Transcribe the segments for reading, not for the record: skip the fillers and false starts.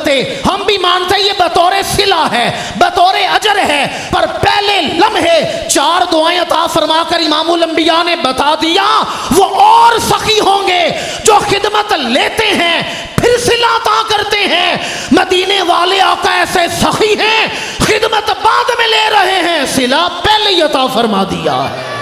करते हम भी मानते ये बतौर सिला है, बतौर अजर है, पर पहले लम्हे 4 दुआएं अता फरमाकर इमामुल अंबिया ने बता दिया वो और सखी होंगे जो खिदमत लेते हैं फिर सिला अता करते हैं। मदीने वाले आका ऐसे सखी हैं, खिदमत बाद में ले रहे हैं, सिला पहले ही अता फरमा दिया है।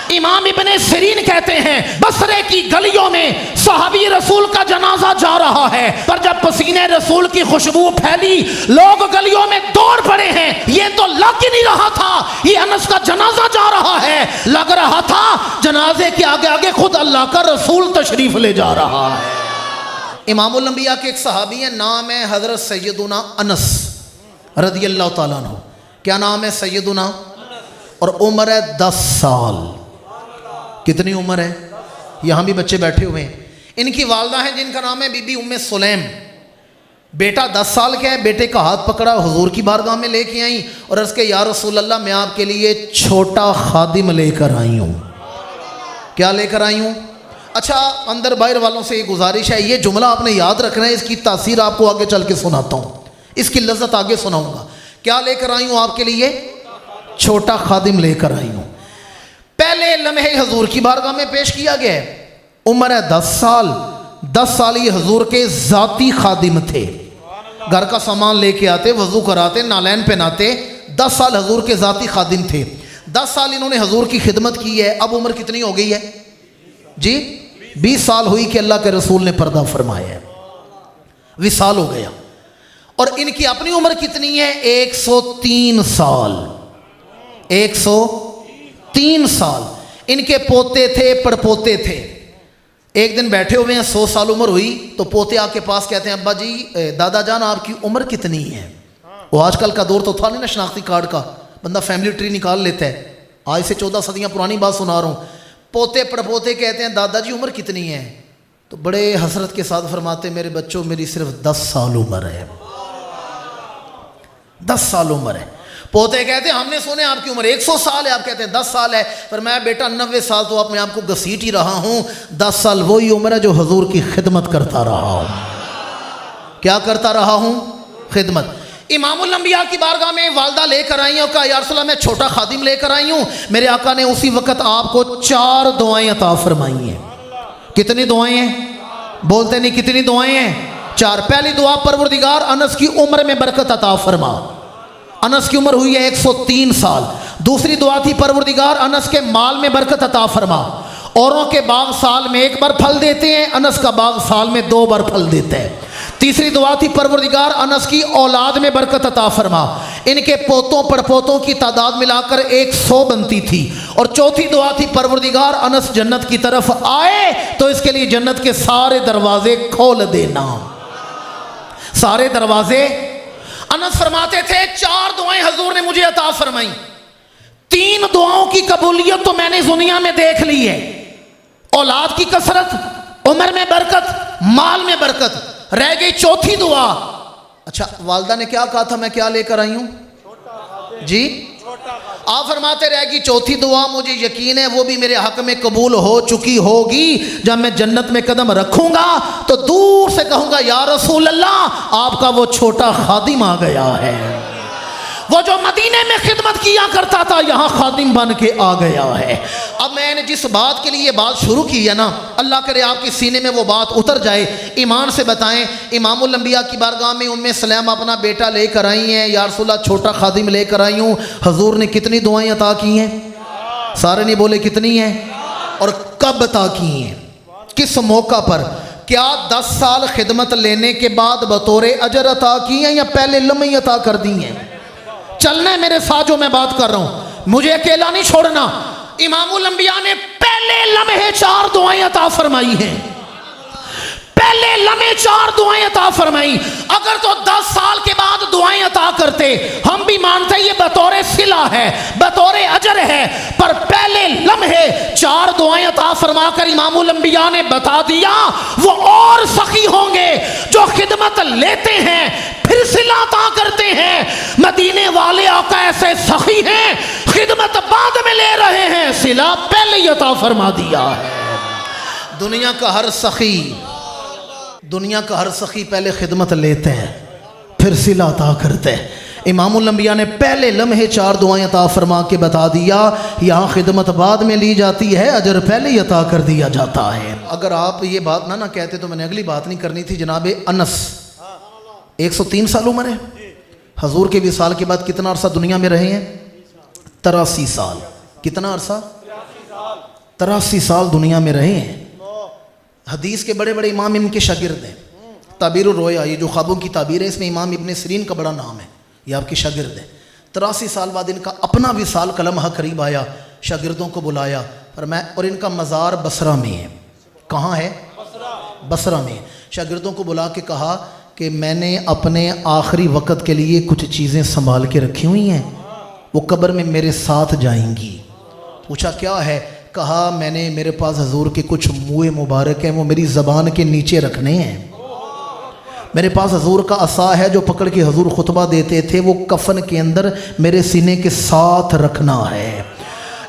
इमाम इब्ने सिरीन कहते हैं बसरे की गलियों में सहाबी रसूल का जनाजा जा रहा है, पर जब पसीने रसूल की खुशबू फैली लोग गलियों में दौड़ पड़े हैं। ये तो लग ही नहीं रहा था ये अनस का जनाजा जा रहा है, लग रहा था जनाजे के आगे आगे खुद अल्लाह का रसूल तशरीफ ले जा रहा है। इमामुल अंबिया के एक सहाबी है, नाम है हजरत सैयदुना अनस रदियल्लाहु ताला अन्हु। क्या नाम है? सैयदुना, और उम्र है 10 साल। कितनी उम्र है? यहाँ भी बच्चे बैठे हुए हैं। इनकी वालदा है जिनका नाम है बीबी उम्मे सुलैम। बेटा 10 साल का है, बेटे का हाथ पकड़ा हुजूर की बारगाह में लेके आई और अर्ज़ के या रसूल अल्लाह मैं आपके लिए छोटा खादिम लेकर आई हूँ। क्या लेकर आई हूँ? अच्छा, अंदर बाहर वालों से ये गुजारिश है, ये जुमला आपने याद रखना है, इसकी तासीर आपको आगे चल के सुनाता हूँ, इसकी लज्जत आगे सुनाऊंगा। क्या लेकर आई हूँ आपके लिए? छोटा खादिम लेकर आई हूँ। पहले लम्हे हजूर की बारगाह में पेश किया गया है। उम्र है 10 साल। 10 साल ये हजूर के ज़ाती खादिम थे, घर का सामान लेके आते, वजू कराते, नालैन पहनाते। 10 साल हजूर के ज़ाती खादिम थे। 10 साल इन्होंने हजूर की खिदमत की है। अब उम्र कितनी हो गई है जी? 20 साल हुई कि अल्लाह के रसूल ने पर्दा फरमाया है, विसाल हो गया। और इनकी अपनी उम्र कितनी है? 103 साल। 103 साल। इनके पोते थे, पड़पोते थे। एक दिन बैठे हुए हैं, 100 साल उम्र हुई तो पोते आके पास कहते हैं अब्बा जी, दादा जान आपकी उम्र कितनी है? वो आजकल का दौर तो था नहीं ना शनाख्ती कार्ड का, बंदा फैमिली ट्री निकाल लेता है। आज से 14 सदियाँ पुरानी बात सुना रहा हूँ। पोते पड़पोते कहते हैं दादाजी उम्र कितनी है? तो बड़े हसरत के साथ फरमाते मेरे बच्चों मेरी सिर्फ 10 साल उम्र है। 10 साल उम्र है। पोते कहते हैं हमने सुने आपकी उम्र 100 साल है, आप कहते हैं 10 साल है। पर मैं बेटा 90 साल तो अपने आप को घसीट ही रहा हूँ। 10 साल वही उम्र है जो हजूर की खिदमत करता रहा हूँ। क्या करता रहा हूँ? खिदमत। इमामुल अंबिया की बारगाह में वालदा लेकर आई और कहा या रसूल अल्लाह मैं छोटा खादिम लेकर आई हूँ। मेरे आका ने उसी वक्त आपको 4 दुआएं अता फरमाई हैं। कितनी दुआएं हैं? बोलते नहीं कितनी दुआएं हैं? 4। पहली दुआ परवरदिगार अनस की उम्र में बरकत अता फरमा। अनस की उम्र हुई है 103 साल। दूसरी दुआ थी परवरदिगार अनस के माल में बरकत अता फरमा। औरों के बाग साल में 1 बार फल देते हैं, अनस का बाग साल में 2 बार फल देता है। तीसरी दुआ थी परवरदिगार अनस की औलाद में बरकत अता फरमा। इनके पोतों पड़पोतों की तादाद मिलाकर 100 बनती थी। और चौथी दुआ थी परवरदिगार अनस जन्नत की तरफ आए तो इसके लिए जन्नत के सारे दरवाजे खोल देना। सारे दरवाजे। अनस फरमाते थे 4 दुआएं हजूर ने मुझे अता फरमाई। 3 दुआओं की कबूलियत तो मैंने दुनिया में देख ली है, औलाद की कसरत, उम्र में बरकत, माल में बरकत। रह गई चौथी दुआ। अच्छा, वालदा ने क्या कहा था मैं क्या लेकर आई हूं जी? आप फरमाते रहेगी चौथी दुआ मुझे यकीन है वो भी मेरे हक में कबूल हो चुकी होगी। जब मैं जन्नत में कदम रखूंगा तो दूर से कहूंगा या रसूल अल्लाह आपका वो छोटा खादिम आ गया है। वो जो मदीने में खिदमत किया करता था यहाँ खादिम बन के आ गया है। अब मैंने जिस बात के लिए ये बात शुरू की है ना, अल्लाह करे आपके सीने में वो बात उतर जाए। ईमान से बताएं, इमामुल अंबिया की बारगाह में उम्मे सलेमा अपना बेटा लेकर आई हैं। या रसूल अल्लाह छोटा खादिम लेकर आई हूँ। हजूर ने कितनी दुआएं अता की हैं? सारे नहीं बोले कितनी हैं? और कब अता की हैं? किस मौका पर? क्या 10 साल खिदमत लेने के बाद बतौर अजर अता की हैं या पहले लम्हे अता कर दी हैं? चलना है मेरे साथ जो मैं बात कर रहा हूं, मुझे अकेला नहीं छोड़ना। इमामुल अंबिया ने पहले लम्हे 4 दुआएं अता फरमाई हैं। पहले लम्हे 4 दुआएं अता फरमाई। अगर तो 10 साल के बाद दुआएं अता करते हम भी मानते ये बतौर सिला है, बतौर अजर है, पर पहले लम्हे 4 दुआएं अता फरमाकर इमामुल अंबिया ने बता दिया वो और सखी होंगे जो खिदमत लेते हैं फिर सिला अता करते हैं। मदीने वाले आका ऐसे सखी हैं, खिदमत बाद में ले रहे हैं, सिला पहले ही अता फरमा दिया है। दुनिया का हर सखी पहले खिदमत लेते हैं, फिर सिला अता करता है। इमामुल अंबिया ने पहले लम्हे 4 दुआएं अता फरमा के बता दिया, यहाँ खिदमत बाद में ली जाती है, अजर पहले ही अता कर दिया जाता है। अगर आप ये बात ना कहते तो मैंने अगली बात नहीं करनी थी। जनाब अनस 103 साल उम्र है। हजूर के विसाल के बाद कितना अरसा दुनिया में रहे हैं? 83 साल। कितना अरसा? 83 साल दुनिया में रहे हैं। हदीस के बड़े बड़े इमाम इनके शागिर्द हैं। ताबीर रोया, ये जो ख्वाबों की ताबीर है, इसमें इमाम इब्ने सिरीन का बड़ा नाम है, ये आपके शागिर्द हैं। 83 साल बाद इनका अपना विसाल का लम्हा करीब आया, शागिर्दों को बुलाया और इनका मज़ार बसरा में है। कहाँ है? बसरा में। शागिर्दों को बुला के कहा कि मैंने अपने आखिरी वक़्त के लिए कुछ चीज़ें संभाल के रखी हुई हैं, वो कब्र में मेरे साथ जाएंगी। पूछा क्या है? कहा मैंने, मेरे पास हजूर के कुछ मुँह मुबारक हैं, वो मेरी ज़बान के नीचे रखने हैं। मेरे पास हजूर का असा है जो पकड़ के हजूर खुतबा देते थे, वो कफन के अंदर मेरे सीने के साथ रखना है।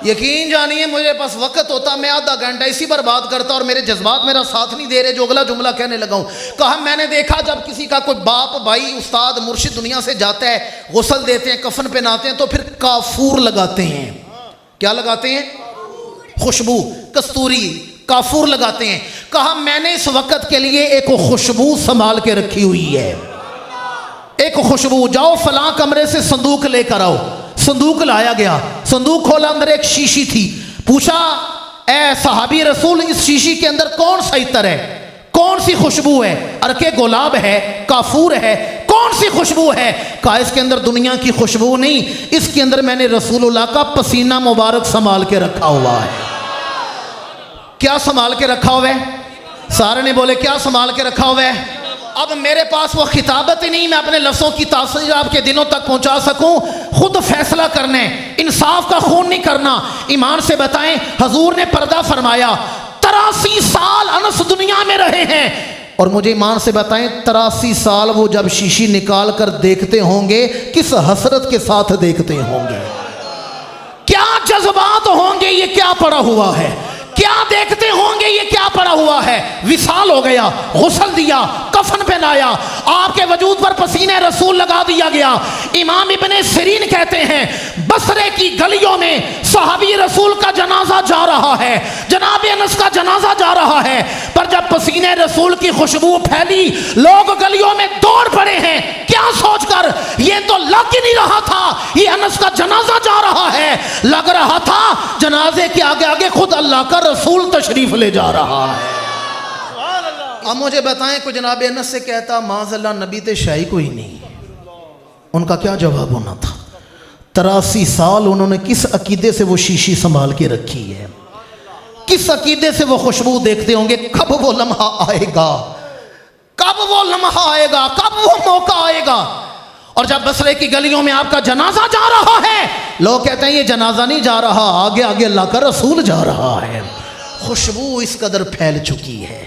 यकीन जानिए मुझे पास वक्त होता मैं आधा घंटा इसी पर बात करता और मेरे जज्बात मेरा साथ नहीं दे रहे जो अगला जुमला कहने लगा हूँ। कहा मैंने देखा जब किसी का कोई बाप भाई उस्ताद मुर्शिद दुनिया से जाता है, गुस्ल देते हैं, कफन पहनाते हैं, तो फिर काफूर लगाते हैं। क्या लगाते हैं? खुशबू, कस्तूरी, काफूर लगाते हैं। कहा मैंने इस वक्त के लिए एक खुशबू संभाल के रखी हुई है, एक खुशबू। जाओ फलां कमरे से संदूक लेकर आओ। संदूक लाया गया, संदूक खोला, अंदर एक शीशी थी। पूछा ए सहाबी रसूल, इस शीशी के अंदर कौन सा इत्र है, कौन सी खुशबू है? अरके गुलाब है, काफूर है, कौन सी खुशबू है? कहा इसके अंदर दुनिया की खुशबू नहीं, इसके अंदर मैंने रसूलुल्लाह का पसीना मुबारक संभाल के रखा हुआ है। क्या संभाल के रखा हुआ है? सारे ने बोले क्या संभाल के रखा हुआ है? अब मेरे पास वो खिताबत ही नहीं, मैं अपने लफ्ज़ों की तासीर आपके दिलों तक पहुंचा सकूं। खुद फैसला करने, इंसाफ का खून नहीं करना। ईमान से बताएं, हजूर ने पर्दा फरमाया, 83 साल अनस दुनिया में रहे हैं। और मुझे ईमान से बताएं, 83 साल वो जब शीशी निकाल कर देखते होंगे, किस हसरत के साथ देखते होंगे, क्या जज्बात होंगे, ये क्या पड़ा हुआ है, क्या देखते होंगे, ये क्या पड़ा हुआ है। विसाल हो गया, गुस्ल दिया, कफन पहनाया, आपके वजूद पर पसीने रसूल लगा दिया गया। इमाम इब्ने सिरीन कहते हैं बसरे की गलियों में सहाबी रसूल का जनाजा जा रहा है, जनाब अनस का जनाजा जा रहा है, पर जब पसीने रसूल की खुशबू फैली, लोग गलियों में दौड़ पड़े हैं। क्या सोचकर? ये तो लग ही नहीं रहा था ये अनस का जनाजा जा रहा है, लग रहा था जनाजे के आगे आगे खुद अल्लाह का रसूल तशरीफ ले जा रहा है। अब मुझे बताएं, कोई जनाब अनस से कहता माज़अल्लाह नबी ते शाही कोई नहीं, उनका क्या जवाब होना था? 83 साल उन्होंने किस अकीदे से वो शीशी संभाल के रखी है, किस अकीदे से वो खुशबू देखते होंगे। कब वो लम्हा आएगा, कब वो लम्हा आएगा, कब वो मौका आएगा। और जब बसरे की गलियों में आपका जनाजा जा रहा है, लोग कहते हैं ये जनाजा नहीं जा रहा, आगे आगे अल्लाह का रसूल जा रहा है। खुशबू इस कदर फैल चुकी है।